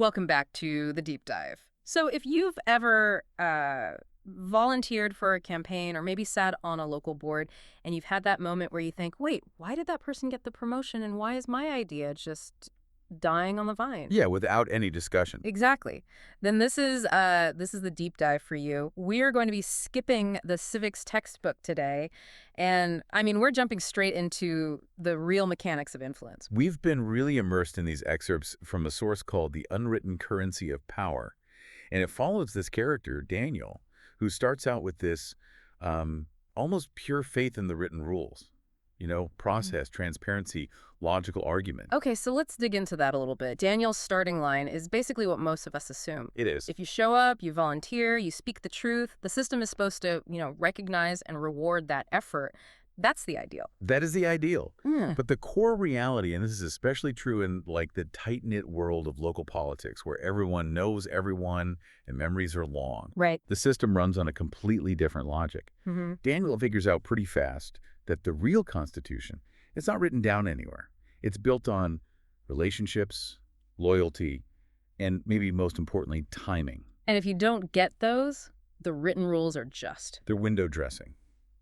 Welcome back to the deep dive. So if you've ever volunteered for a campaign or maybe sat on a local board and you've had that moment where you think, wait, why did that person get the promotion and why is my idea just dying on the vine? Yeah, without any discussion. Exactly. Then this is the deep dive for you. We are going to be skipping the civics textbook today. And I mean, we're jumping straight into the real mechanics of influence. We've been really immersed in these excerpts from a source called The Unwritten Currency of Power. And it follows this character, Daniel, who starts out with this almost pure faith in the written rules. You know, process, transparency, logical argument. Okay, so let's dig into that a little bit. Daniel's starting line is basically what most of us assume. It is. If you show up, you volunteer, you speak the truth, the system is supposed to, recognize and reward that effort. That's the ideal. That is the ideal. Mm. But the core reality, and this is especially true in like the tight-knit world of local politics where everyone knows everyone and memories are long. Right. The system runs on a completely different logic. Mm-hmm. Daniel figures out pretty fast that the real Constitution, it's not written down anywhere. It's built on relationships, loyalty, and maybe most importantly, timing. And if you don't get those, the written rules are just. They're window dressing,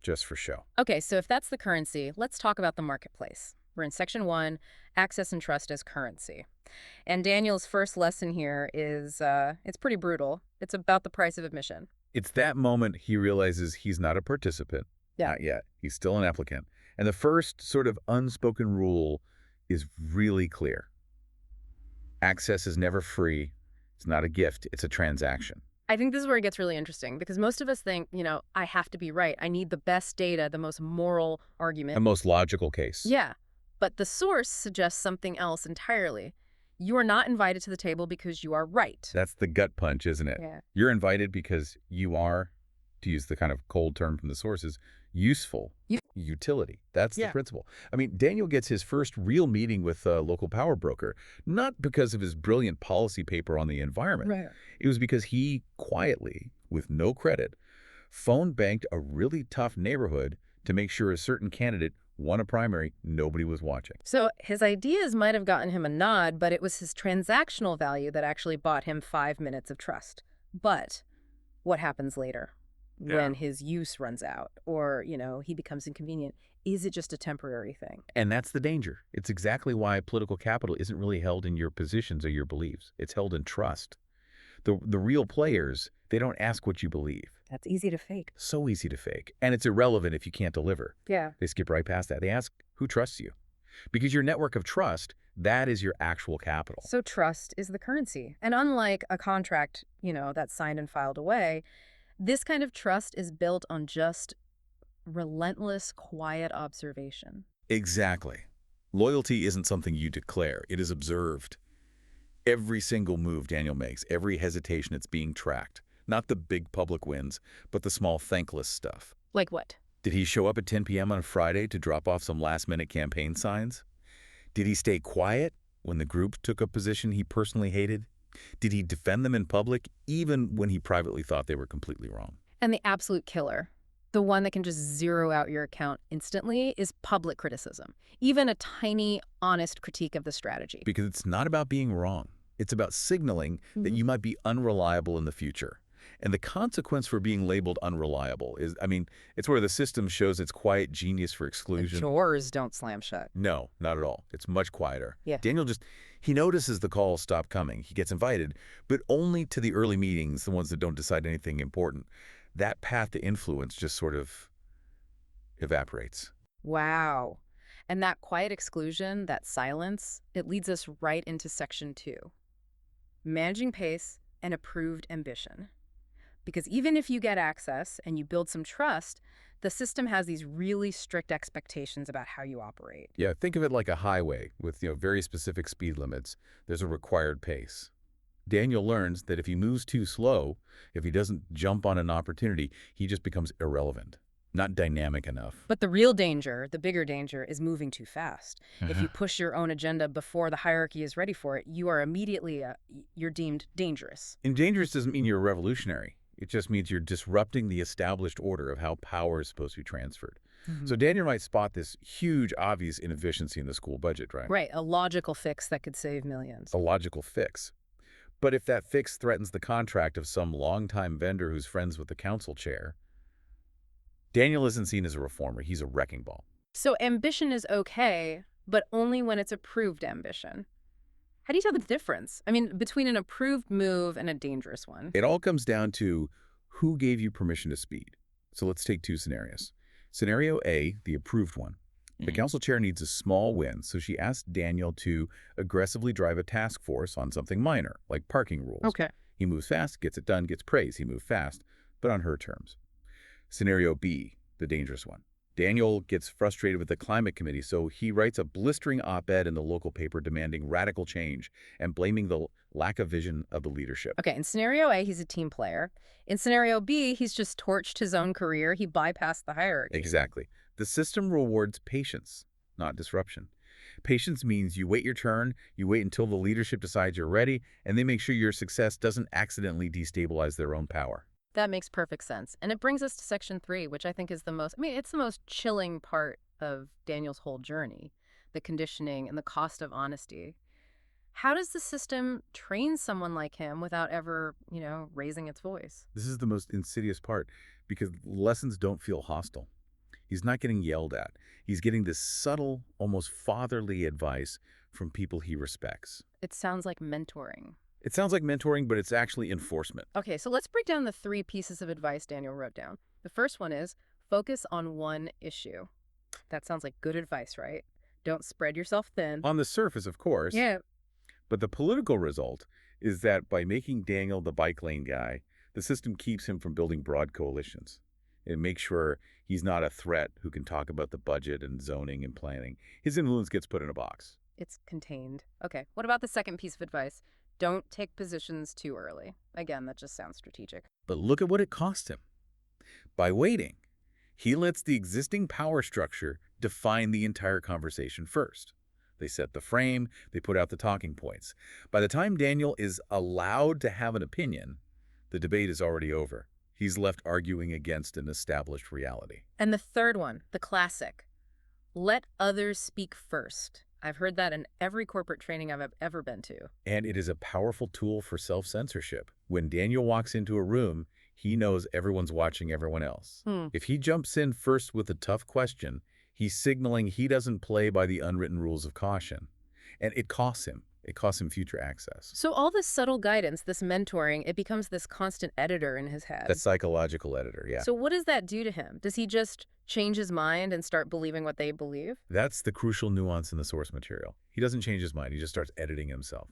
just for show. Okay, so if that's the currency, let's talk about the marketplace. We're in section 1, access and trust as currency. And Daniel's first lesson here is, it's pretty brutal. It's about the price of admission. It's that moment he realizes he's not a participant. Yeah. Not yet. He's still an applicant. And the first sort of unspoken rule is really clear. Access is never free. It's not a gift. It's a transaction. I think this is where it gets really interesting because most of us think, I have to be right. I need the best data, the most moral argument. The most logical case. Yeah. But the source suggests something else entirely. You are not invited to the table because you are right. That's the gut punch, isn't it? Yeah. You're invited because you are, to use the kind of cold term from the sources, useful. Utility. That's the principle. I mean, Daniel gets his first real meeting with a local power broker, not because of his brilliant policy paper on the environment. Right. It was because he quietly, with no credit, phone banked a really tough neighborhood to make sure a certain candidate won a primary nobody was watching. So his ideas might have gotten him a nod, but it was his transactional value that actually bought him 5 minutes of trust. But what happens later? When his use runs out or, he becomes inconvenient? Is it just a temporary thing? And that's the danger. It's exactly why political capital isn't really held in your positions or your beliefs. It's held in trust. The real players, they don't ask what you believe. That's easy to fake. So easy to fake. And it's irrelevant if you can't deliver. Yeah. They skip right past that. They ask, who trusts you? Because your network of trust, that is your actual capital. So trust is the currency. And unlike a contract, that's signed and filed away, this kind of trust is built on just relentless, quiet observation. Exactly. Loyalty isn't something you declare. It is observed. Every single move Daniel makes, every hesitation, it's being tracked. Not the big public wins, but the small thankless stuff. Like what? Did he show up at 10 p.m. on Friday to drop off some last-minute campaign signs? Did he stay quiet when the group took a position he personally hated? Did he defend them in public, even when he privately thought they were completely wrong? And the absolute killer, the one that can just zero out your account instantly, is public criticism. Even a tiny, honest critique of the strategy. Because it's not about being wrong. It's about signaling that you might be unreliable in the future. And the consequence for being labeled unreliable is, it's where the system shows its quiet genius for exclusion. The doors don't slam shut. No, not at all. It's much quieter. Yeah. Daniel he notices the calls stop coming. He gets invited, but only to the early meetings, the ones that don't decide anything important. That path to influence just sort of evaporates. Wow. And that quiet exclusion, that silence, it leads us right into section 2. Managing pace and approved ambition. Because even if you get access and you build some trust, the system has these really strict expectations about how you operate. Yeah, think of it like a highway with very specific speed limits. There's a required pace. Daniel learns that if he moves too slow, if he doesn't jump on an opportunity, he just becomes irrelevant, not dynamic enough. But the real danger, the bigger danger, is moving too fast. If you push your own agenda before the hierarchy is ready for it, you are immediately, you're deemed dangerous. And dangerous doesn't mean you're revolutionary. It just means you're disrupting the established order of how power is supposed to be transferred. So Daniel might spot this huge, obvious inefficiency in the school budget, right? Right, a logical fix that could save millions. A logical fix. But if that fix threatens the contract of some longtime vendor who's friends with the council chair, Daniel isn't seen as a reformer. He's a wrecking ball. So ambition is okay, but only when it's approved ambition. How do you tell the difference? I mean, between an approved move and a dangerous one. It all comes down to who gave you permission to speed. So let's take two scenarios. Scenario A, the approved one. The Mhm. council chair needs a small win, so she asked Daniel to aggressively drive a task force on something minor, like parking rules. Okay. He moves fast, gets it done, gets praise. He moved fast, but on her terms. Scenario B, the dangerous one. Daniel gets frustrated with the climate committee, so he writes a blistering op-ed in the local paper demanding radical change and blaming the lack of vision of the leadership. Okay, in scenario A, he's a team player. In scenario B, he's just torched his own career. He bypassed the hierarchy. Exactly. The system rewards patience, not disruption. Patience means you wait your turn, you wait until the leadership decides you're ready, and they make sure your success doesn't accidentally destabilize their own power. That makes perfect sense. And it brings us to section 3, which I think is the most, I mean, it's the most chilling part of Daniel's whole journey, the conditioning and the cost of honesty. How does the system train someone like him without ever, raising its voice? This is the most insidious part because lessons don't feel hostile. He's not getting yelled at. He's getting this subtle, almost fatherly advice from people he respects. It sounds like mentoring. It sounds like mentoring, but it's actually enforcement. Okay, so let's break down the 3 pieces of advice Daniel wrote down. The first one is focus on one issue. That sounds like good advice, right? Don't spread yourself thin. On the surface, of course, Yeah. but the political result is that by making Daniel the bike lane guy, the system keeps him from building broad coalitions. It makes sure he's not a threat who can talk about the budget and zoning and planning. His influence gets put in a box. It's contained. Okay, what about the second piece of advice? Don't take positions too early. Again, that just sounds strategic. But look at what it cost him. By waiting, he lets the existing power structure define the entire conversation first. They set the frame, they put out the talking points. By the time Daniel is allowed to have an opinion, the debate is already over. He's left arguing against an established reality. And the third one, the classic. Let others speak first. I've heard that in every corporate training I've ever been to. And it is a powerful tool for self-censorship. When Daniel walks into a room, he knows everyone's watching everyone else. If he jumps in first with a tough question, he's signaling he doesn't play by the unwritten rules of caution. And it costs him. It costs him future access. So all this subtle guidance, this mentoring, it becomes this constant editor in his head. That psychological editor, yeah. So what does that do to him? Does he just change his mind and start believing what they believe? That's the crucial nuance in the source material. He doesn't change his mind. He just starts editing himself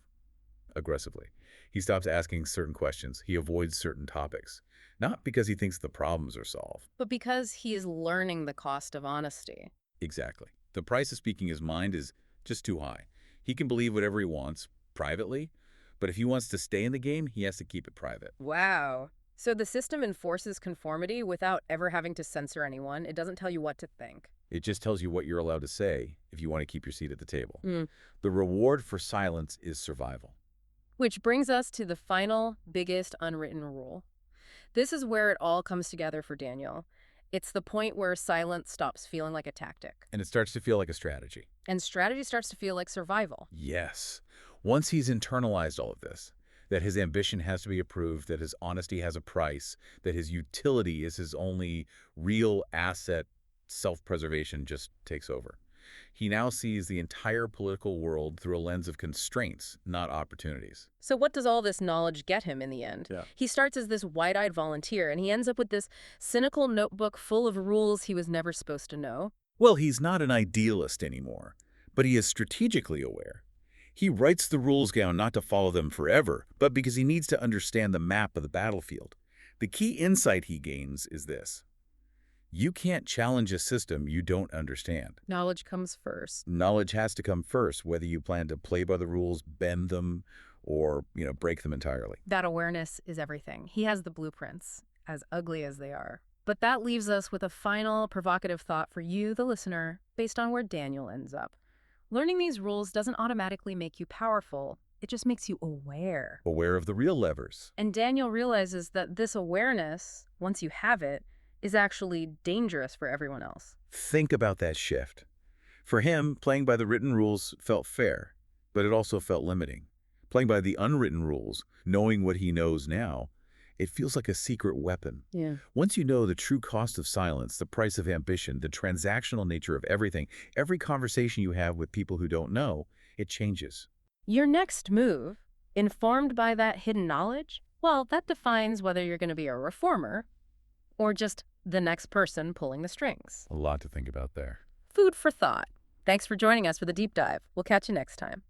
aggressively. He stops asking certain questions. He avoids certain topics. Not because he thinks the problems are solved. But because he is learning the cost of honesty. Exactly. The price of speaking his mind is just too high. He can believe whatever he wants privately, but if he wants to stay in the game, he has to keep it private. Wow. So the system enforces conformity without ever having to censor anyone. It doesn't tell you what to think. It just tells you what you're allowed to say if you want to keep your seat at the table. Mm. The reward for silence is survival. Which brings us to the final, biggest unwritten rule. This is where it all comes together for Daniel. It's the point where silence stops feeling like a tactic, And it starts to feel like a strategy. and strategy starts to feel like survival. Yes. Once he's internalized all of this, that his ambition has to be approved, that his honesty has a price, that his utility is his only real asset, self-preservation just takes over. He now sees the entire political world through a lens of constraints, not opportunities. So what does all this knowledge get him in the end? Yeah. He starts as this wide-eyed volunteer, and he ends up with this cynical notebook full of rules he was never supposed to know. Well, he's not an idealist anymore, but he is strategically aware. He writes the rules down not to follow them forever, but because he needs to understand the map of the battlefield. The key insight he gains is this. You can't challenge a system you don't understand. Knowledge comes first. Knowledge has to come first, whether you plan to play by the rules, bend them, or, break them entirely. That awareness is everything. He has the blueprints, as ugly as they are. But that leaves us with a final provocative thought for you, the listener, based on where Daniel ends up. Learning these rules doesn't automatically make you powerful. It just makes you aware. Aware of the real levers. And Daniel realizes that this awareness, once you have it, is actually dangerous for everyone else. Think about that shift. For him, playing by the written rules felt fair, but it also felt limiting. Playing by the unwritten rules, knowing what he knows now, it feels like a secret weapon. Yeah. Once you know the true cost of silence, the price of ambition, the transactional nature of everything, every conversation you have with people who don't know, it changes. Your next move, informed by that hidden knowledge, well, that defines whether you're going to be a reformer or just the next person pulling the strings. A lot to think about there. Food for thought. Thanks for joining us for the deep dive. We'll catch you next time.